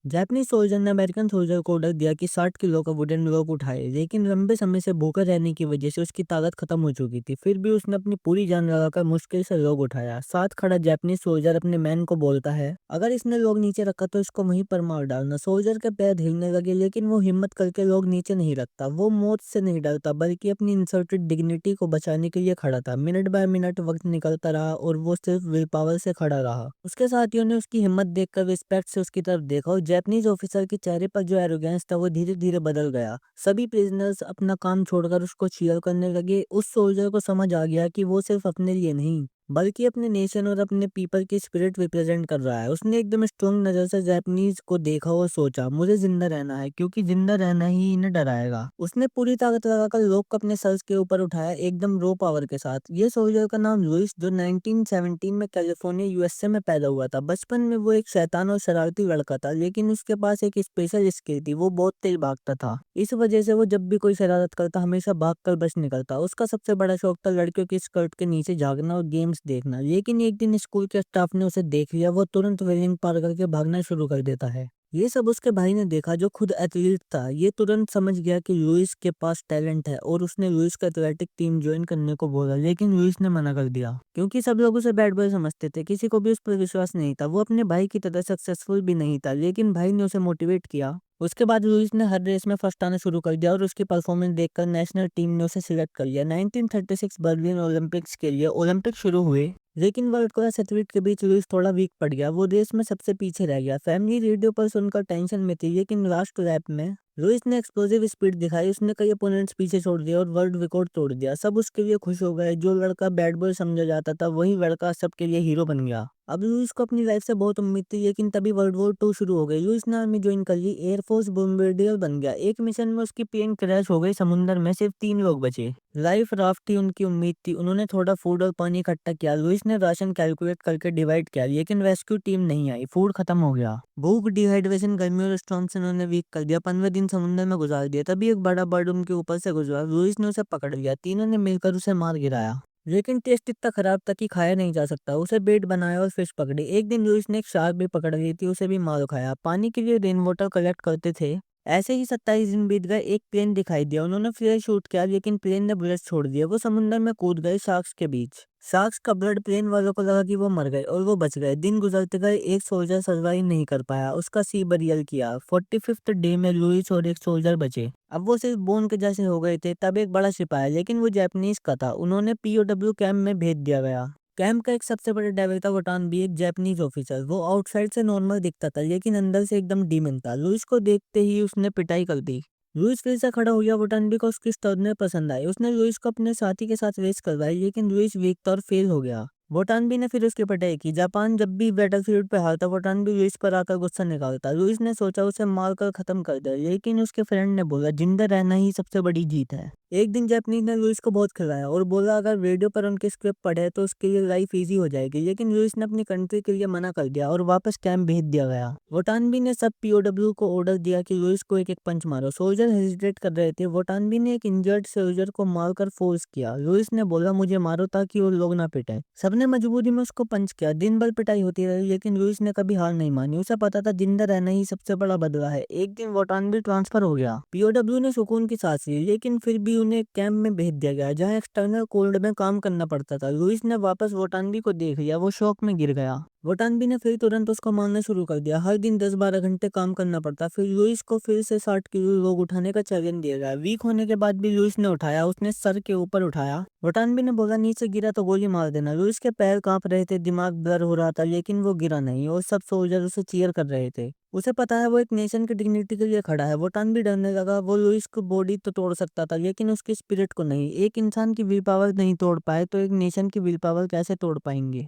जापानी सोल्जर ने American soldier को ऑर्डर दिया कि 60 किलो का वुडन रोप उठाए, लेकिन लंबे समय से भूखा रहने की वजह से उसकी ताकत खत्म हो चुकी थी। फिर भी उसने अपनी पूरी जान लगाकर मुश्किल से लॉग उठाया। साथ खड़ा जापानी सोल्जर अपने मैन को बोलता है, अगर इसने लॉग नीचे रखा तो इसको वहीं पर मार डालना। सोल्जर के पैर हिलने लगे, लेकिन वो हिम्मत करके लॉग नीचे नहीं रखता। वो मौत से नहीं डरता, बल्कि अपनी इंसल्टेड डिग्निटी को बचाने के लिए खड़ा था। मिनट बाय मिनट वक्त निकलता रहा और वो सिर्फ विल पावर से खड़ा रहा। उसके साथियों ने उसकी हिम्मत देखकर रिस्पेक्ट से उसकी तरफ देखा और जैपनीज ऑफिसर के चेहरे पर जो एरोगेंस था वो धीरे धीरे बदल गया। सभी प्रिजनर्स अपना काम छोड़कर उसको चीयर करने लगे। उस सोल्जर को समझ आ गया कि वो सिर्फ अपने लिए नहीं बल्कि अपने नेशन और अपने पीपल की स्पिरिट रिप्रेजेंट कर रहा है। उसने एकदम स्ट्रोंग नजर से जैपनीज को देखा और सोचा, मुझे जिंदा रहना है, क्योंकि जिंदा रहना ही इन्हें डराएगा। उसने पूरी ताकत लगाकर लोग को अपने सर के ऊपर उठाया, एकदम रो पावर के साथ। ये सोल्जर का नाम लुइस, जो 1917 में कैलिफोर्निया यूएसए में पैदा हुआ था। बचपन में वो एक शैतान और शरारती लड़का था, लेकिन उसके पास एक स्पेशल स्किल थी, वो बहुत तेज भागता था। इस वजह से वो जब भी कोई शरारत करता हमेशा भागकर बच निकलता। उसका सबसे बड़ा शौक था लड़कियों की स्कर्ट के नीचे झांकना और गेम्स देखना। लेकिन एक दिन स्कूल के स्टाफ ने उसे देख लिया, वो तुरंत रेलिंग पार करके भागना शुरू कर देता है। ये सब उसके भाई ने देखा, जो खुद एथलीट था। ये तुरंत समझ गया कि लुइस के पास टैलेंट है और उसने लुइस का एथलेटिक टीम ज्वाइन करने को बोला, लेकिन लुइस ने मना कर दिया, क्योंकि सब लोग उसे बैड बॉय समझते थे। किसी को भी उस पर विश्वास नहीं था। वो अपने भाई की तरह सक्सेसफुल भी नहीं था, लेकिन भाई ने उसे मोटिवेट किया। उसके बाद लुइस ने हर रेस में फर्स्ट आना शुरू कर दिया और उसकी परफॉर्मेंस देखकर नेशनल टीम ने उसे सिलेक्ट कर लिया। 1936 बर्लिन ओलंपिक्स के लिए ओलंपिक शुरू हुए, लेकिन वर्ल्ड क्लास एथलीट के बीच लुइस थोड़ा वीक पड़ गया। वो रेस में सबसे पीछे रह गया। फैमिली रेडियो पर सुनकर टेंशन में थी, लेकिन लास्ट लैप में लुइस ने एक्सप्लोसिव स्पीड दिखाई। उसने कई अपोनेंट्स पीछे छोड़ दिया और वर्ल्ड रिकॉर्ड तोड़ दिया। सब उसके लिए खुश हो गए। जो लड़का बैड बॉय समझा जाता था, वही लड़का सबके लिए हीरो बन गया। अब लुइस को अपनी लाइफ से बहुत उम्मीद थी, लेकिन तभी वर्ल्ड वॉर 2 शुरू हो गई। लुइस ने आर्मी ज्वाइन कर ली, एयरफोर्स बॉम्बार्डियर बन गया। एक मिशन में उसकी प्लेन क्रैश हो गई, समुद्र में सिर्फ 3 लोग बचे। लाइफ राफ्ट ही उनकी उम्मीद थी। उन्होंने थोड़ा फूड और पानी इकट्ठा किया। लुइस ने राशन कैलकुलेट करके डिवाइड किया, लेकिन रेस्क्यू टीम नहीं आई। फूड खत्म हो गया। भूख, डिहाइड्रेशन, गर्मी और स्टॉर्म से उन्होंने वीक कर दिया। 15 दिन समुद्र में गुजार दिया। तभी एक बड़ा बर्ड उनके ऊपर से गुजरा। लुइस ने उसे पकड़ लिया। तीनों ने मिलकर उसे मार गिराया, लेकिन टेस्ट इतना खराब था कि खाया नहीं जा सकता। उसे बेट बनाया और फिश पकड़ी। एक दिन लुइस ने एक शार्क भी पकड़ ली थी, उसे भी मार खाया। पानी के लिए रेन वाटर कलेक्ट करते थे। ऐसे ही 27 दिन बीत गए। एक प्लेन दिखाई दिया। उन्होंने फिर शूट किया, लेकिन प्लेन ने बुलेट छोड़ दिया। वो समुद्र में कूद गए शार्क्स के बीच। शार्क्स का ब्लड प्लेन वालों को लगा कि वो मर गए और वो बच गए। दिन गुजरते गए। एक सोल्जर सर्वाइव नहीं कर पाया, उसका सी बरियल किया। 45th डे में लुइस और एक सोल्जर बचे। अब वो सिर्फ बोन के जैसे हो गए थे। तब एक बड़ा शिप आया, लेकिन वो जापानीज का था। उन्होंने पीओडब्ल्यू कैंप में भेज दिया गया। कैंप का एक सबसे बड़ा डेविल था वोटान भी, एक जापानीज ऑफिसर। वो आउटसाइड से नॉर्मल दिखता था, लेकिन अंदर से एकदम डीमन था। लुइस को देखते ही उसने पिटाई कर दी। लुइस फिर से खड़ा हो गया। वोटानबी को उसकी स्टर्नेस पसंद आई। उसने लुइस को अपने साथी के साथ रेस करवाई, लेकिन लुइस वीक था और फेल हो गया। वोटानबी ने फिर उसकी पिटाई की। जापान जब भी बैटलफील्ड पे हारता, वोटानबी लुइस पर आकर गुस्सा निकालता। लुइस ने सोचा उसे मारकर खत्म कर दे, लेकिन उसके फ्रेंड ने बोला, जिंदा रहना ही सबसे बड़ी जीत है। एक दिन जापानीज ने लुइस को बहुत खिलाया और बोला अगर रेडियो पर उनकी स्क्रिप्ट पढ़े तो उसके लिए लाइफ इजी हो जाएगी, लेकिन लुइस ने अपनी कंट्री के लिए मना कर दिया और वापस कैंप भेज दिया गया। वोटानबी ने सब पीओडब्ल्यू को ऑर्डर दिया कि लुइस को एक एक पंच मारो। सोल्जर हेजिटेट कर रहे थे। वोटानबी ने एक इंजर्ड सोल्जर को मारकर फोर्स किया। लुइस ने बोला मुझे मारो ताकि वो लोग ना पिटे। सबने मजबूरी में उसको पंच किया। दिन भर पिटाई होती रही, लेकिन लुइस ने कभी हार नहीं मानी। उसे पता था जिंदा रहना ही सबसे बड़ा बदला है। एक दिन वोटानबी ट्रांसफर हो गया। पीओडब्ल्यू ने सुकून की सांस ली, लेकिन फिर भी उन्हें कैंप में भेज दिया गया, जहां एक्सटर्नल कोल्ड में काम करना पड़ता था। लुइस ने वापस वोटानबी को देख लिया। वो शौक में गिर गया। वोटानबी ने फिर तुरंत उसको मारना शुरू कर दिया। हर दिन 10-12 घंटे काम करना पड़ता। फिर लुइस को फिर से 60 किलो लोग उठाने का चैलेंज दिया गया। वीक होने के बाद भी लुइस ने उठाया। उसने सर के ऊपर उठाया। वोटानबी ने बोला नीचे गिरा तो गोली मार देना। लुइस के पैर कांप रहे थे, दिमाग ब्लर हो रहा था, लेकिन वो गिरा नहीं और सब सोल्जर उसे चीयर कर रहे थे। उसे पता है वो एक नेशन की डिग्निटी के लिए खड़ा है। वोटान भी डरने लगा। वो लुइस को बॉडी तो तोड़ सकता था, लेकिन उसकी स्पिरिट को नहीं। एक इंसान की विल पावर नहीं तोड़ पाए तो एक नेशन की विल पावर कैसे तोड़ पाएंगे।